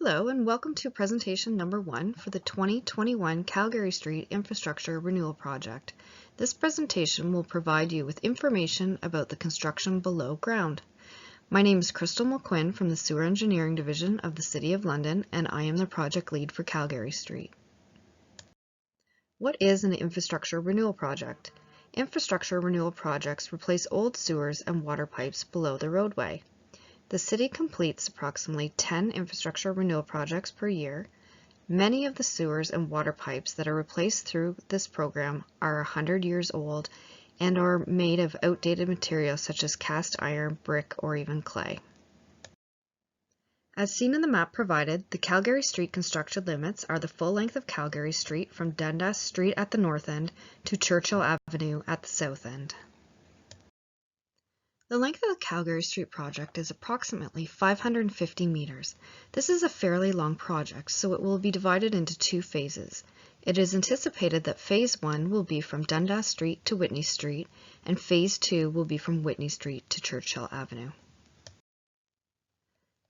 Hello and welcome to presentation number 1 for the 2021 Calgary Street Infrastructure Renewal Project. This presentation will provide you with information about the construction below ground. My name is Crystal McQuinn from the Sewer Engineering Division of the City of London, and I am the project lead for Calgary Street. What is an infrastructure renewal project? Infrastructure renewal projects replace old sewers and water pipes below the roadway. The city completes approximately 10 infrastructure renewal projects per year. Many of the sewers and water pipes that are replaced through this program are 100 years old and are made of outdated materials such as cast iron, brick, or even clay. As seen in the map provided, the Calgary Street construction limits are the full length of Calgary Street from Dundas Street at the north end to Churchill Avenue at the south end. The length of the Calgary Street project is approximately 550 meters. This is a fairly long project, so it will be divided into 2 phases. It is anticipated that Phase 1 will be from Dundas Street to Whitney Street, and Phase 2 will be from Whitney Street to Churchill Avenue.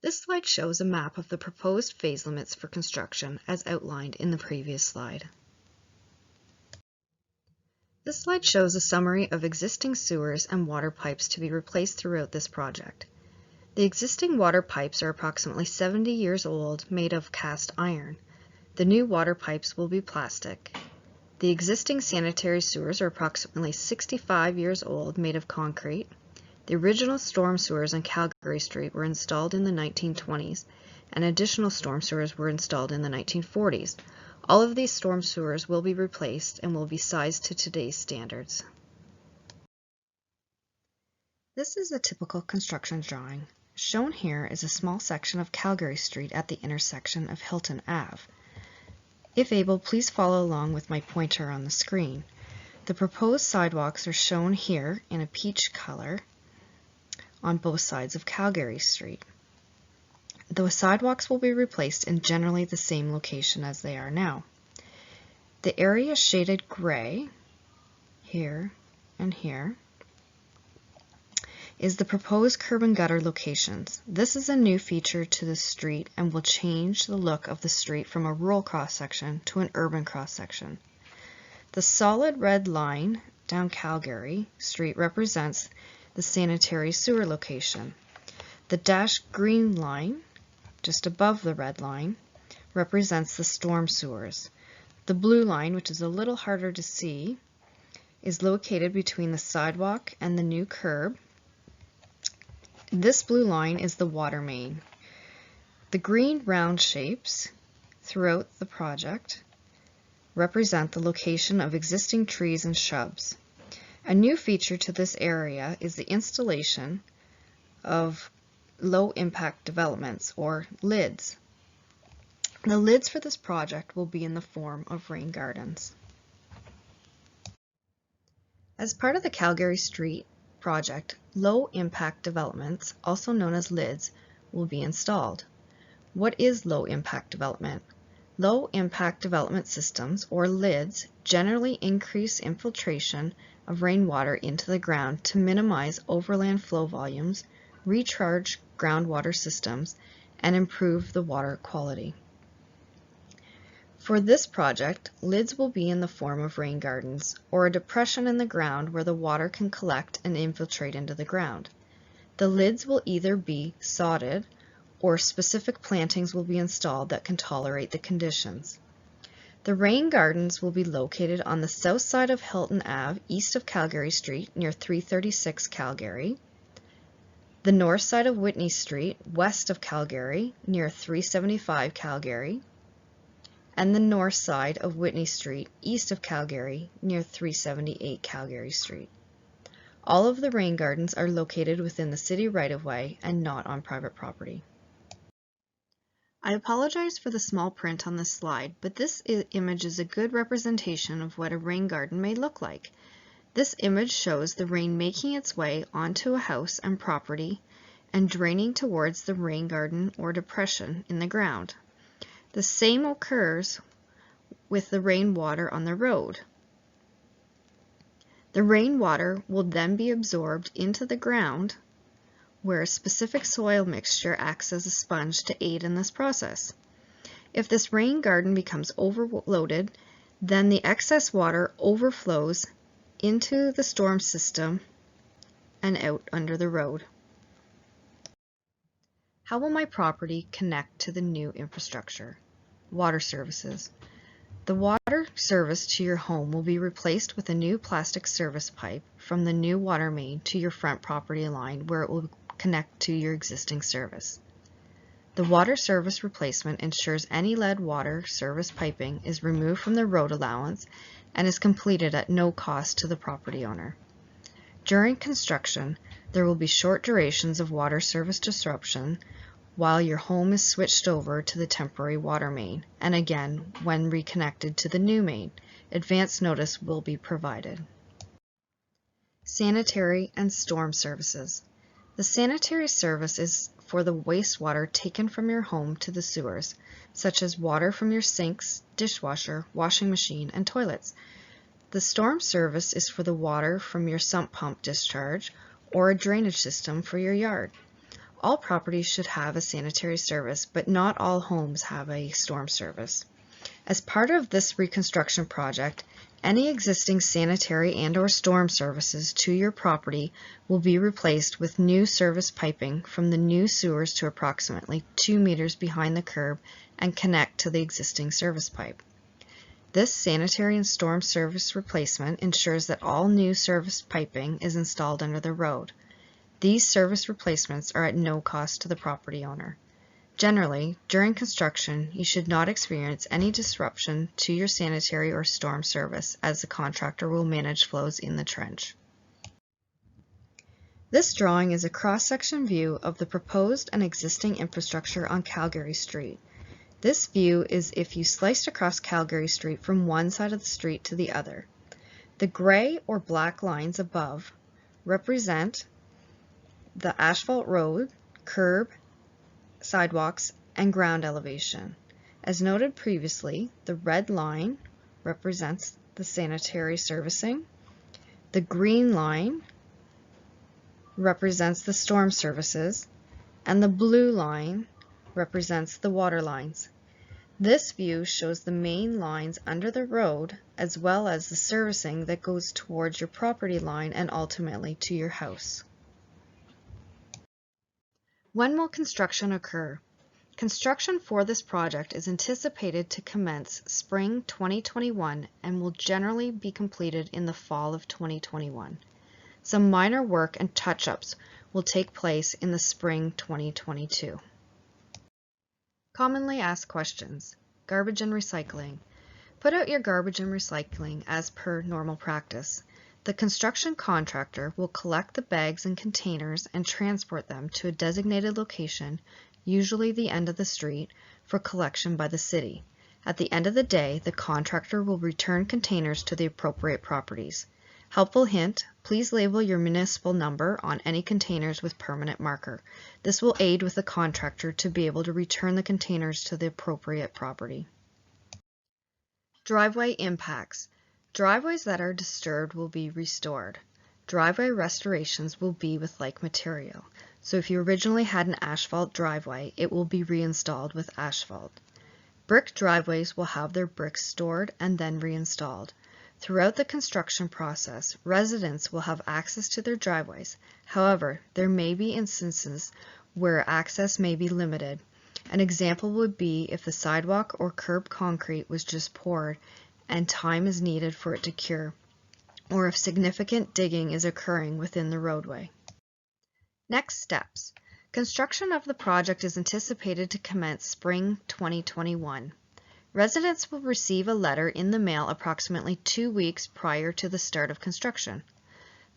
This slide shows a map of the proposed phase limits for construction as outlined in the previous slide. This slide shows a summary of existing sewers and water pipes to be replaced throughout this project. The existing water pipes are approximately 70 years old, made of cast iron. The new water pipes will be plastic. The existing sanitary sewers are approximately 65 years old, made of concrete. The original storm sewers on Calgary Street were installed in the 1920s, and additional storm sewers were installed in the 1940s. All of these storm sewers will be replaced and will be sized to today's standards. This is a typical construction drawing. Shown here is a small section of Calgary Street at the intersection of Hilton Ave. If able, please follow along with my pointer on the screen. The proposed sidewalks are shown here in a peach color on both sides of Calgary Street. The sidewalks will be replaced in generally the same location as they are now. The area shaded gray, here and here, is the proposed curb and gutter locations. This is a new feature to the street and will change the look of the street from a rural cross-section to an urban cross-section. The solid red line down Calgary Street represents the sanitary sewer location. The dashed green line just above the red line represents the storm sewers. The blue line, which is a little harder to see, is located between the sidewalk and the new curb. This blue line is the water main. The green round shapes throughout the project represent the location of existing trees and shrubs. A new feature to this area is the installation of low impact developments, or LIDs. The LIDs for this project will be in the form of rain gardens. As part of the Calgary Street project, low impact developments, also known as LIDs, will be installed. What is low impact development? Low impact development systems, or LIDs, generally increase infiltration of rainwater into the ground to minimize overland flow volumes, recharge groundwater systems, and improve the water quality. For this project, LIDs will be in the form of rain gardens, or a depression in the ground where the water can collect and infiltrate into the ground. The LIDs will either be sodded, or specific plantings will be installed that can tolerate the conditions. The rain gardens will be located on the south side of Hilton Ave, east of Calgary Street, near 336 Calgary, the north side of Whitney Street, west of Calgary, near 375 Calgary, and the north side of Whitney Street, east of Calgary, near 378 Calgary Street. All of the rain gardens are located within the city right-of-way and not on private property. I apologize for the small print on this slide, but this image is a good representation of what a rain garden may look like. This image shows the rain making its way onto a house and property and draining towards the rain garden or depression in the ground. The same occurs with the rainwater on the road. The rainwater will then be absorbed into the ground where a specific soil mixture acts as a sponge to aid in this process. If this rain garden becomes overloaded, then the excess water overflows into the storm system and out under the road. How will my property connect to the new infrastructure? Water services. The water service to your home will be replaced with a new plastic service pipe from the new water main to your front property line, where it will connect to your existing service. The water service replacement ensures any lead water service piping is removed from the road allowance and is completed at no cost to the property owner. During construction, there will be short durations of water service disruption while your home is switched over to the temporary water main, and again when reconnected to the new main. Advance notice will be provided. Sanitary and storm services. The sanitary service is for the wastewater taken from your home to the sewers, such as water from your sinks, dishwasher, washing machine, and toilets. The storm service is for the water from your sump pump discharge or a drainage system for your yard. All properties should have a sanitary service, but not all homes have a storm service. As part of this reconstruction project, any existing sanitary and/or storm services to your property will be replaced with new service piping from the new sewers to approximately 2 meters behind the curb and connect to the existing service pipe. This sanitary and storm service replacement ensures that all new service piping is installed under the road. These service replacements are at no cost to the property owner. Generally, during construction, you should not experience any disruption to your sanitary or storm service, as the contractor will manage flows in the trench. This drawing is a cross-section view of the proposed and existing infrastructure on Calgary Street. This view is if you sliced across Calgary Street from one side of the street to the other. The gray or black lines above represent the asphalt road, curb, sidewalks, and ground elevation. As noted previously, the red line represents the sanitary servicing. The green line represents the storm services, and the blue line represents the water lines. This view shows the main lines under the road, as well as the servicing that goes towards your property line and ultimately to your house. When will construction occur? Construction for this project is anticipated to commence spring 2021 and will generally be completed in the fall of 2021. Some minor work and touch-ups will take place in the spring 2022. Commonly asked questions. Garbage and recycling. Put out your garbage and recycling as per normal practice. The construction contractor will collect the bags and containers and transport them to a designated location, usually the end of the street, for collection by the city. At the end of the day, the contractor will return containers to the appropriate properties. Helpful hint, please label your municipal number on any containers with permanent marker. This will aid with the contractor to be able to return the containers to the appropriate property. Driveway impacts. Driveways that are disturbed will be restored. Driveway restorations will be with like material. So if you originally had an asphalt driveway, it will be reinstalled with asphalt. Brick driveways will have their bricks stored and then reinstalled. Throughout the construction process, residents will have access to their driveways. However, there may be instances where access may be limited. An example would be if the sidewalk or curb concrete was just poured and time is needed for it to cure, or if significant digging is occurring within the roadway. Next steps. Construction of the project is anticipated to commence spring 2021. Residents will receive a letter in the mail approximately 2 weeks prior to the start of construction.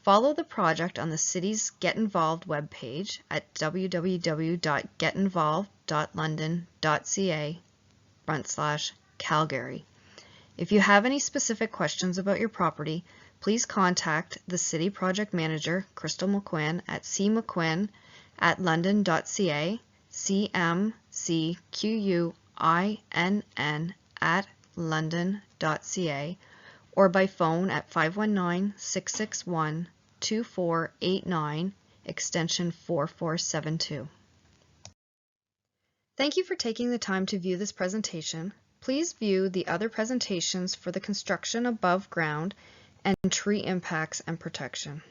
Follow the project on the city's Get Involved webpage at www.getinvolved.london.ca/Calgary. If you have any specific questions about your property, please contact the City Project Manager, Crystal McQuinn, at cmcquinn@london.ca, cmcquinn@london.ca, or by phone at 519-661-2489 extension 4472. Thank you for taking the time to view this presentation. Please view the other presentations for the construction above ground and tree impacts and protection.